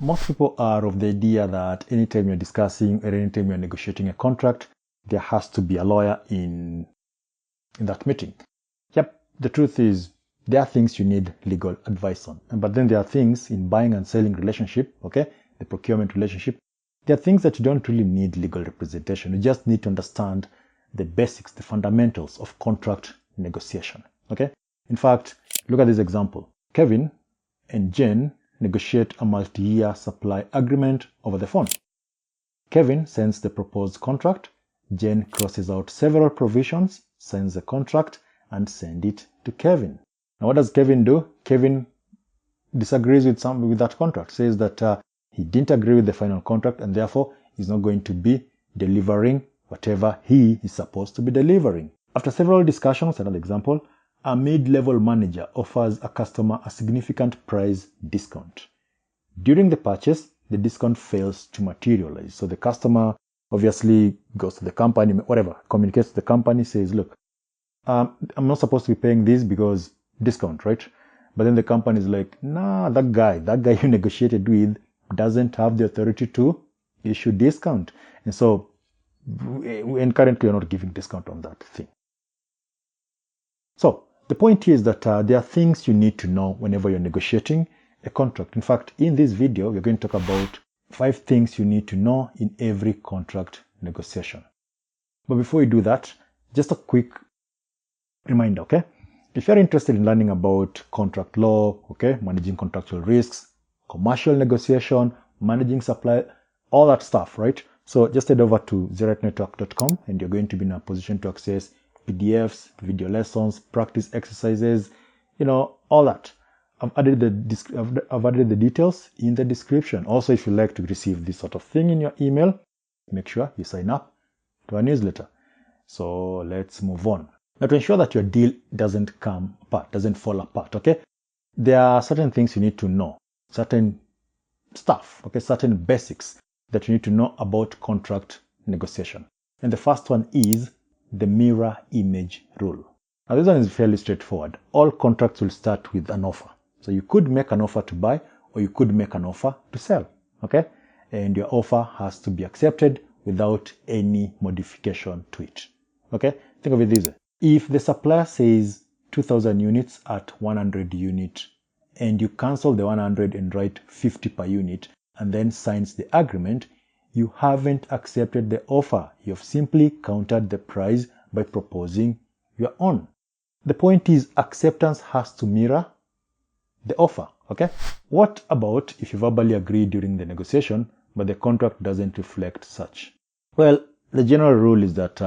most people are of the idea that anytime you're discussing or anytime you're negotiating a contract, there has to be a lawyer in that meeting. Yep, the truth is there are things you need legal advice on. But then there are things in buying and selling relationship, okay, the procurement relationship, there are things that you don't really need legal representation. You just need to understand the basics, the fundamentals of contract negotiation, okay? In fact, look at this example. Kevin and Jen negotiate a multi-year supply agreement over the phone. Kevin sends the proposed contract. Jen crosses out several provisions, signs the contract, and sends it to Kevin. Now, what does Kevin do? Kevin disagrees with that contract, says that he didn't agree with the final contract, and therefore he's not going to be delivering whatever he is supposed to be delivering. After several discussions, another example, a mid-level manager offers a customer a significant price discount. During the purchase, the discount fails to materialize. So the customer obviously goes to the company, whatever, communicates to the company, says, look, I'm not supposed to be paying this because discount, right? But then the company is like, nah, that guy you negotiated with doesn't have the authority to issue discount. And so, and currently you're not giving discount on that thing. So the point is that there are things you need to know whenever you're negotiating a contract. In fact, in this video, we're going to talk about 5 things you need to know in every contract negotiation. But before we do that, just a quick reminder, okay? If you're interested in learning about contract law, okay, managing contractual risks, commercial negotiation, managing supply, all that stuff, right? So just head over to zeroightnetwork.com and you're going to be in a position to access PDFs, video lessons, practice exercises, all that. I've added the details in the description. Also, if you like to receive this sort of thing in your email, make sure you sign up to our newsletter. So let's move on. Now, to ensure that your deal doesn't fall apart, okay? There are certain things you need to know, certain stuff, okay, certain basics that you need to know about contract negotiation. And the first one is the mirror image rule. Now, this one is fairly straightforward. All contracts will start with an offer. So you could make an offer to buy or you could make an offer to sell, okay? And your offer has to be accepted without any modification to it, okay? Think of it this way. If the supplier says 2,000 units at 100 unit and you cancel the 100 and write 50 per unit and then signs the agreement, you haven't accepted the offer. You've simply countered the price by proposing your own. The point is acceptance has to mirror the offer, okay? What about if you verbally agree during the negotiation, but the contract doesn't reflect such? Well, the general rule is that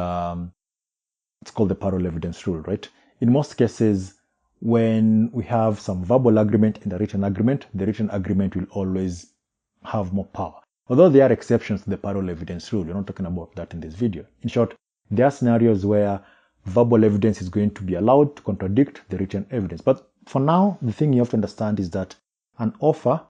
it's called the parole evidence rule, right? In most cases, when we have some verbal agreement and a written agreement, the written agreement will always have more power. Although there are exceptions to the parole evidence rule, we're not talking about that in this video. In short, there are scenarios where verbal evidence is going to be allowed to contradict the written evidence. But for now, the thing you have to understand is that an offer,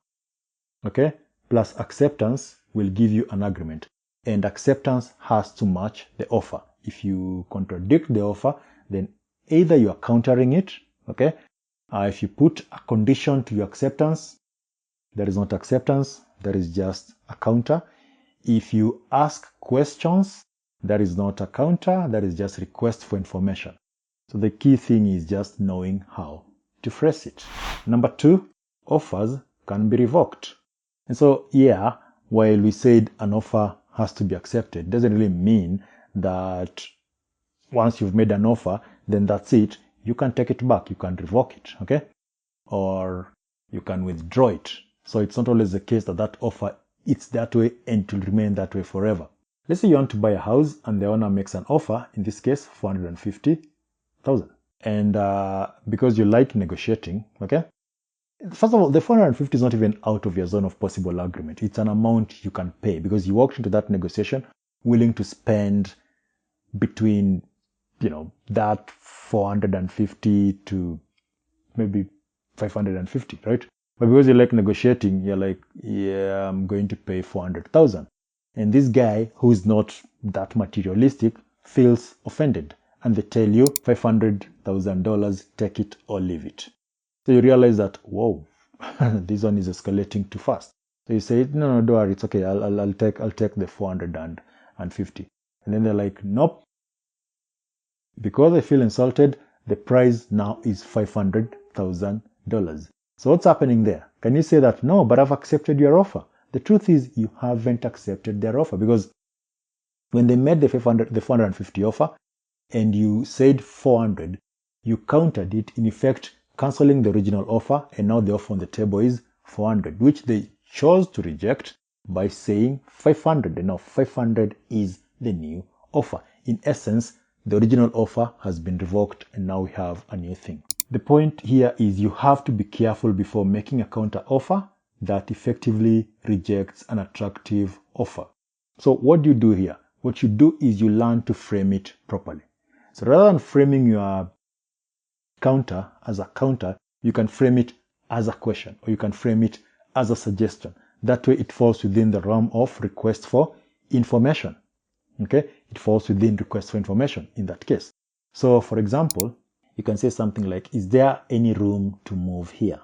okay, plus acceptance will give you an agreement. And acceptance has to match the offer. If you contradict the offer, then either you are countering it, okay? If you put a condition to your acceptance, there is not acceptance, there is just a counter. If you ask questions, there is not a counter, there is just request for information. So the key thing is just knowing how to phrase it. Number 2, offers can be revoked. And so, yeah, while we said an offer has to be accepted, doesn't really mean that once you've made an offer, then that's it. You can take it back, you can revoke it, okay? Or you can withdraw it. So it's not always the case that that offer, it's that way and it will remain that way forever. Let's say you want to buy a house and the owner makes an offer, in this case, $450,000. And because you like negotiating, okay? First of all, the 450 is not even out of your zone of possible agreement. It's an amount you can pay because you walked into that negotiation willing to spend between, that 450 to maybe 550, right? But because you like negotiating, you're like, yeah, I'm going to pay 400,000. And this guy who's not that materialistic feels offended. And they tell you $500,000, take it or leave it. So you realize that, whoa, this one is escalating too fast. So you say, no, don't worry, it's okay. I'll take the 450. And then they're like, nope. Because I feel insulted, the price now is $500,000. So what's happening there? Can you say that, no, but I've accepted your offer? The truth is you haven't accepted their offer, because when they made the 450 offer and you said 400, you countered it, in effect cancelling the original offer, and now the offer on the table is 400, which they chose to reject by saying 500. And now 500 is the new offer. In essence, the original offer has been revoked and now we have a new thing. The point here is you have to be careful before making a counter offer that effectively rejects an attractive offer. So what do you do here? What you do is you learn to frame it properly. So rather than framing your counter as a counter, you can frame it as a question, or you can frame it as a suggestion. That way it falls within the realm of request for information. Okay, it falls within request for information in that case. So for example, you can say something like, is there any room to move here?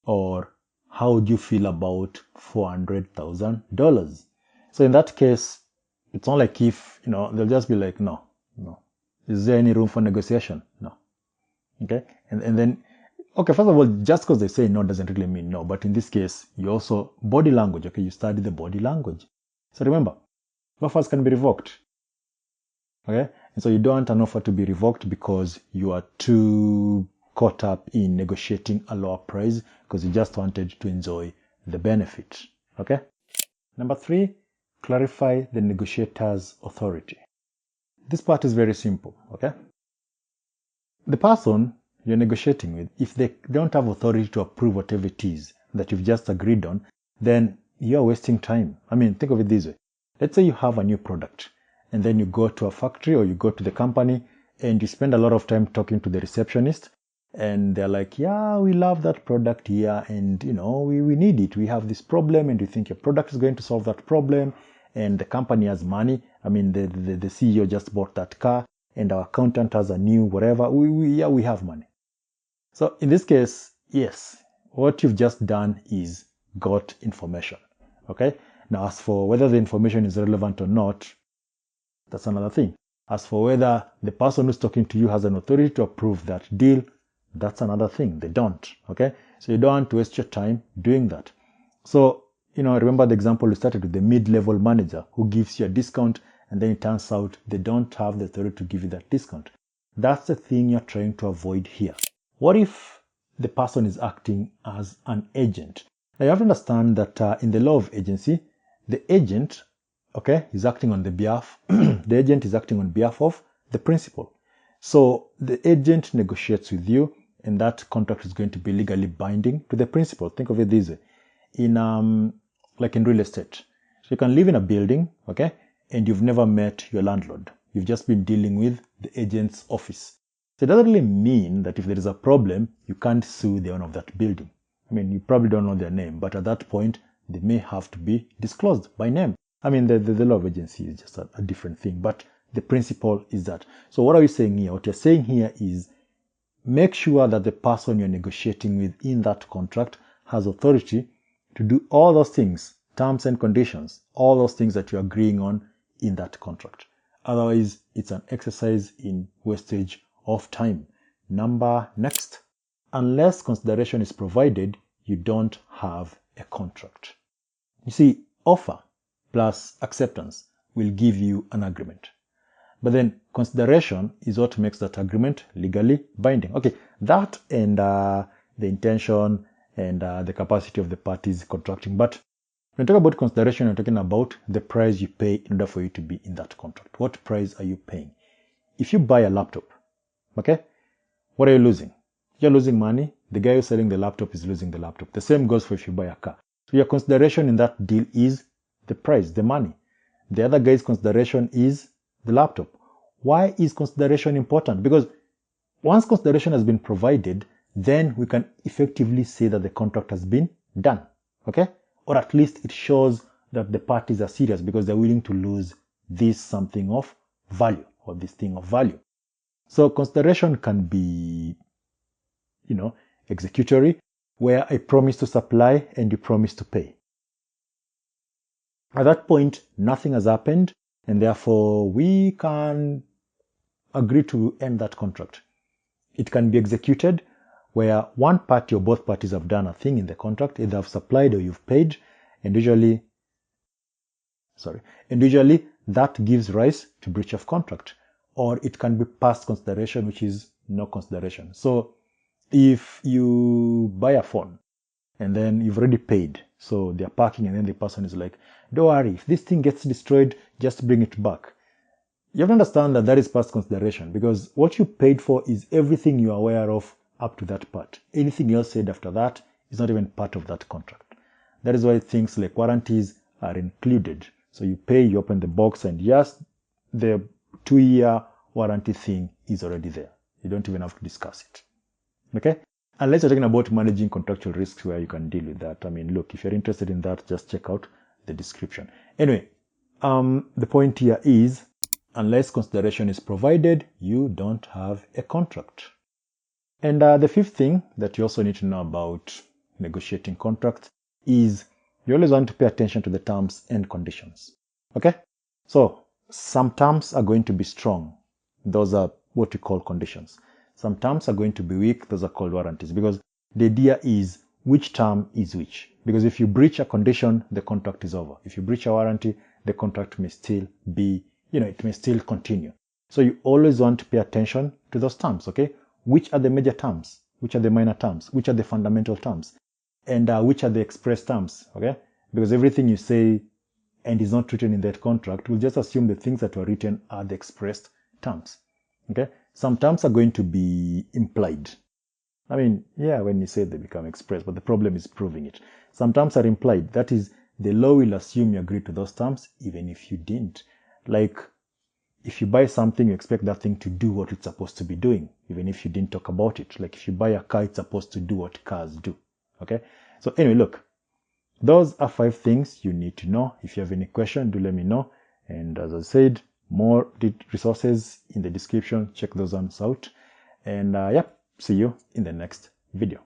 Or how would you feel about $400,000? So in that case, it's not like if, they'll just be like, no. Is there any room for negotiation? No. Okay. And then, okay, first of all, just because they say no doesn't really mean no. But in this case, you also, body language, okay, you study the body language. So remember, offers can be revoked. Okay. And so you don't want an offer to be revoked because you are too caught up in negotiating a lower price because you just wanted to enjoy the benefit. Okay. Number 3, clarify the negotiator's authority. This part is very simple. Okay. The person you're negotiating with, if they don't have authority to approve whatever it is that you've just agreed on, then you're wasting time. I mean, think of it this way. Let's say you have a new product and then you go to a factory or you go to the company and you spend a lot of time talking to the receptionist and they're like, yeah, we love that product here and we need it. We have this problem and we think your product is going to solve that problem, and the company has money. I mean, the CEO just bought that car and our accountant has a new whatever. We have money. So in this case, yes, what you've just done is got information. Okay. Now, as for whether the information is relevant or not, that's another thing. As for whether the person who's talking to you has an authority to approve that deal, that's another thing. They don't. Okay. So you don't want to waste your time doing that. So, remember the example we started with, the mid-level manager who gives you a discount and then it turns out they don't have the authority to give you that discount. That's the thing you're trying to avoid here. What if the person is acting as an agent? Now you have to understand that in the law of agency, the agent, okay, is acting on the behalf, the agent is acting on behalf of the principal. So the agent negotiates with you and that contract is going to be legally binding to the principal. Think of it this way. Like in real estate. So you can live in a building, okay, and you've never met your landlord. You've just been dealing with the agent's office. So it doesn't really mean that if there is a problem, you can't sue the owner of that building. I mean, you probably don't know their name, but at that point, they may have to be disclosed by name. I mean, the law of agency is just a different thing, but the principle is that. So what are we saying here? What you're saying here is make sure that the person you're negotiating with in that contract has authority to do all those things, terms and conditions, all those things that you're agreeing on in that contract. Otherwise, it's an exercise in wastage of time. Next, unless consideration is provided, you don't have a contract. You see, offer plus acceptance will give you an agreement. But then consideration is what makes that agreement legally binding. Okay, that and the intention and the capacity of the parties contracting. But when you talk about consideration, you're talking about the price you pay in order for you to be in that contract. What price are you paying? If you buy a laptop, okay, what are you losing? You're losing money. The guy who's selling the laptop is losing the laptop. The same goes for if you buy a car. So your consideration in that deal is the price, the money. The other guy's consideration is the laptop. Why is consideration important? Because once consideration has been provided, then we can effectively say that the contract has been done. Okay? Or at least it shows that the parties are serious because they're willing to lose this something of value or this thing of value. So consideration can be, executory, where I promise to supply and you promise to pay. At that point, nothing has happened, and therefore we can agree to end that contract. It can be executed where one party or both parties have done a thing in the contract, either have supplied or you've paid, and usually that gives rise to breach of contract. Or it can be past consideration, which is no consideration. So if you buy a phone and then you've already paid, so they're parking, and then the person is like, don't worry, if this thing gets destroyed, just bring it back. You have to understand that that is past consideration, because what you paid for is everything you are aware of up to that part. Anything else said after that is not even part of that contract. That is why things like warranties are included. So you pay, you open the box, and yes, the 2-year warranty thing is already there. You don't even have to discuss it. Okay? Unless you're talking about managing contractual risks where you can deal with that. I mean, look, if you're interested in that, just check out the description. Anyway, the point here is, unless consideration is provided, you don't have a contract. And the fifth thing that you also need to know about negotiating contracts is you always want to pay attention to the terms and conditions. Okay? So some terms are going to be strong. Those are what we call conditions. Some terms are going to be weak. Those are called warranties, because the idea is which term is which. Because if you breach a condition, the contract is over. If you breach a warranty, the contract may still be, it may still continue. So you always want to pay attention to those terms, okay? Which are the major terms? Which are the minor terms? Which are the fundamental terms? And which are the express terms, okay? Because everything you say and is not written in that contract, we'll just assume the things that were written are the expressed terms, okay? Some terms are going to be implied. I mean, yeah, when you say they become express, but the problem is proving it. Some terms are implied. That is, the law will assume you agree to those terms, even if you didn't. Like, if you buy something, you expect that thing to do what it's supposed to be doing, even if you didn't talk about it. Like, if you buy a car, it's supposed to do what cars do, okay? So anyway, look, those are 5 things you need to know. If you have any question, do let me know. And as I said, more resources in the description. Check those ones out. And see you in the next video.